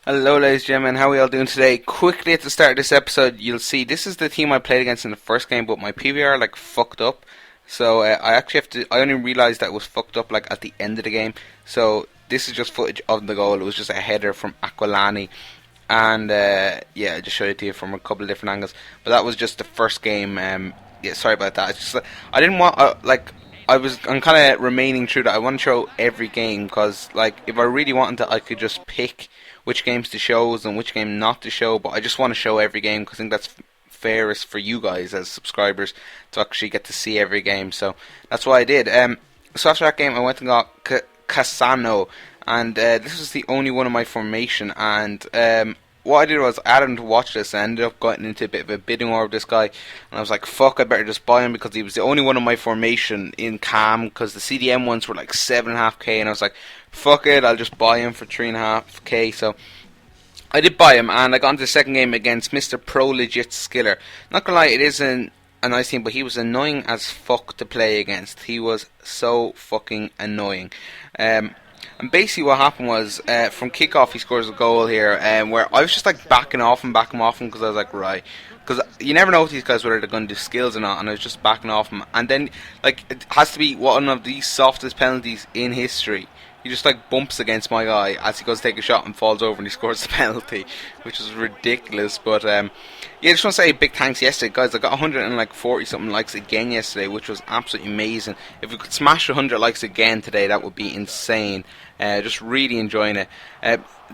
Hello ladies and gentlemen, how are we all doing today? Quickly at the start of this episode, you'll see this is the team I played against in the first game, but my PVR like fucked up. So I actually I only realised that it was fucked up like at the end of the game. So this is just footage of the goal. It was just a header from Aquilani. And yeah, I just showed it to you from a couple of different angles. But that was just the first game. Yeah, sorry about that. It's just I didn't want I'm kind of remaining true that I want to show every game because like if I really wanted to, I could just pick which games to show and which game not to show. But I just want to show every game because I think that's fairest for you guys as subscribers to actually get to see every game. So that's what I did. So after that game, I went and got Casano, and this was the only one of my formation. And what I did was I added him to watch this, and I ended up getting into a bit of a bidding war with this guy. And I was like, fuck, I better just buy him because he was the only one of my formation in Cam, because the CDM ones were like 7.5k, and I was like, fuck it, I'll just buy him for 3.5k. So I did buy him, and I got into the second game against Mr. Pro Legit Skiller. Not gonna lie, it isn't a nice team, but he was annoying as fuck to play against. He was so fucking annoying. And basically what happened was, from kickoff he scores a goal here, where I was just like backing off him because I was like, right, because you never know with these guys whether they're going to do skills or not, and I was just backing off him, and then like it has to be one of the softest penalties in history. He just like bumps against my guy as he goes to take a shot and falls over, and he scores the penalty, which is ridiculous. But yeah, I just want to say big thanks yesterday, guys. I got 140 something likes again yesterday, which was absolutely amazing. If we could smash 100 likes again today, that would be insane. Just really enjoying it.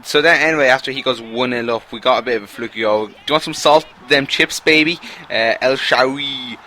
So then anyway, after he goes 1-0 up, we got a bit of a fluky goal. Do you want some salt? Them chips, baby. El Shawi.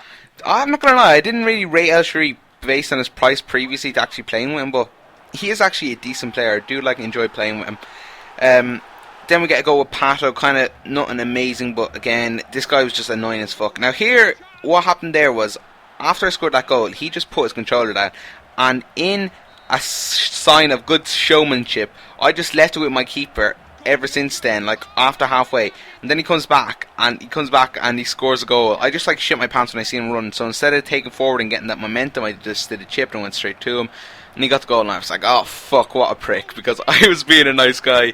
I'm not gonna lie, I didn't really rate El Shawi based on his price previously to actually playing with him, but he is actually a decent player. I do enjoy playing with him. Then we get to go with Pato, kind of nothing amazing, but again, this guy was just annoying as fuck. Now here, what happened there was, after I scored that goal, he just put his controller down, and in a sign of good showmanship, I just left it with my keeper ever since then, like after halfway, and then he comes back and he scores a goal. I just like shit my pants when I see him run, so instead of taking forward and getting that momentum, I just did a chip and went straight to him, and he got the goal, and I was like, oh fuck, what a prick, because I was being a nice guy.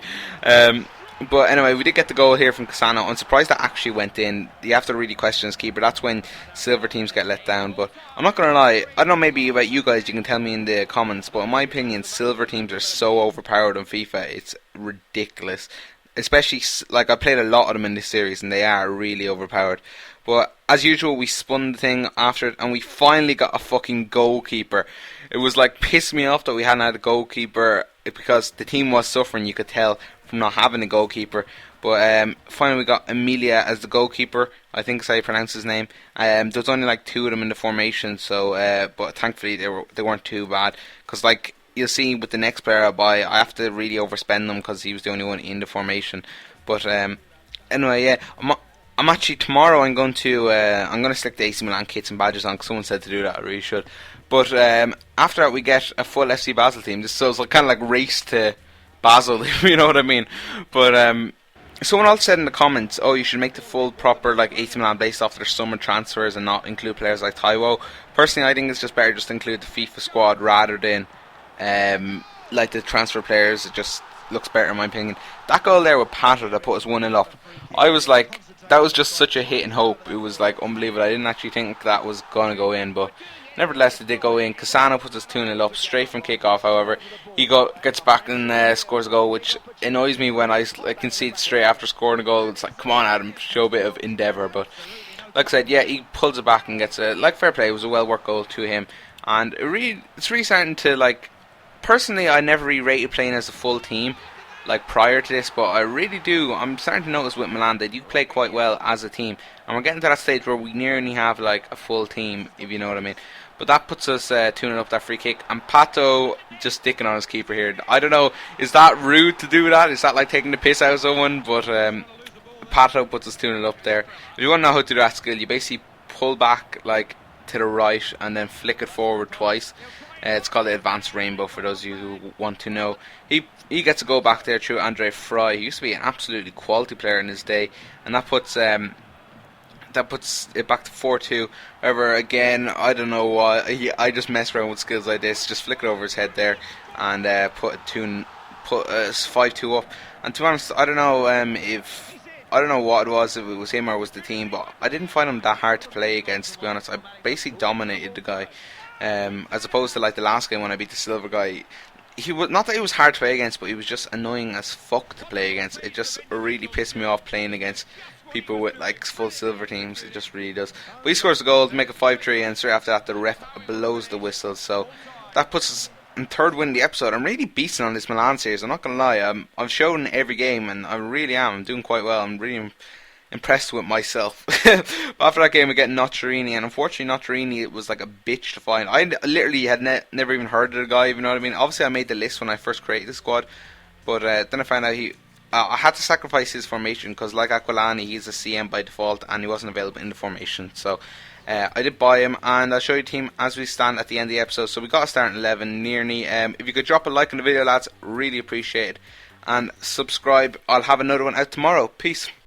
But anyway, we did get the goal here from Casano. I'm surprised that actually went in. You have to really question his keeper. That's when silver teams get let down. But I'm not going to lie, I don't know, maybe about you guys, you can tell me in the comments, but in my opinion, silver teams are so overpowered on FIFA. It's ridiculous. Especially, like, I played a lot of them in this series, and they are really overpowered. But as usual, we spun the thing after it, and we finally got a fucking goalkeeper. It was like pissed me off that we hadn't had a goalkeeper, because the team was suffering, you could tell, from not having a goalkeeper. But finally we got Emilia as the goalkeeper, I think is how you pronounce his name. There was only like two of them in the formation, so but thankfully they weren't too bad, because like you'll see with the next player I buy, I have to really overspend them because he was the only one in the formation. But anyway, yeah, I'm actually tomorrow I'm going to stick the AC Milan kits and badges on, because someone said to do that. I really should. But after that we get a full FC Basel team. So it's kind of like race to Basel, if you know what I mean. But someone else said in the comments, oh, you should make the full proper like AC Milan based off their summer transfers and not include players like Taiwo. Personally, I think it's just better just to include the FIFA squad rather than like the transfer players. It just looks better in my opinion. That goal there with Pato that put us 1-0 up, I was like, that was just such a hit and hope. It was like unbelievable. I didn't actually think that was going to go in, but nevertheless it did go in. Casano puts us 2-0 up straight from kickoff. However, he gets back and scores a goal, which annoys me when I concede straight after scoring a goal. It's like, come on Adam, show a bit of endeavour. But like I said, yeah, he pulls it back and gets a fair play. It was a well worked goal to him, and it's really starting to like. Personally, I never really rated playing as a full team like prior to this, but I really do. I'm starting to notice with Milan they do play quite well as a team, and we're getting to that stage where we nearly have like a full team, if you know what I mean. But that puts us 2-0 up that free kick, and Pato just sticking on his keeper here. I don't know, is that rude to do that? Is that like taking the piss out of someone? But Pato puts us 2-0 up there. If you want to know how to do that skill, you basically pull back like to the right and then flick it forward twice. It's called the Advanced Rainbow for those of you who want to know. He gets to go back there through Andre Fry. He used to be an absolutely quality player in his day, and that puts it back to 4-2. However, again, I don't know why. I just mess around with skills like this. Just flick it over his head there and pull put us 5-2 up. And to be honest, I don't know I don't know what it was, if it was him or was the team, but I didn't find him that hard to play against. To be honest, I basically dominated the guy, as opposed to like the last game when I beat the silver guy. He was not that he was hard to play against, but he was just annoying as fuck to play against. It just really pissed me off playing against people with like full silver teams. It just really does. But he scores a goal to make it 5-3, and straight after that the ref blows the whistle. So that puts us in third win of the episode. I'm really beasting on this Milan series. I'm not gonna lie. I've shown every game, and I really am. I'm doing quite well. I'm really impressed with myself. After that game, we get Nocerini, and unfortunately, Nocerini, it was like a bitch to find. I literally had never even heard of the guy. You know what I mean? Obviously, I made the list when I first created the squad, but then I found out I had to sacrifice his formation because, like Aquilani, he's a CM by default, and he wasn't available in the formation. So I did buy him, and I'll show you the team as we stand at the end of the episode. So we got a starting 11 nearly. If you could drop a like on the video, lads, really appreciate it, and subscribe. I'll have another one out tomorrow. Peace.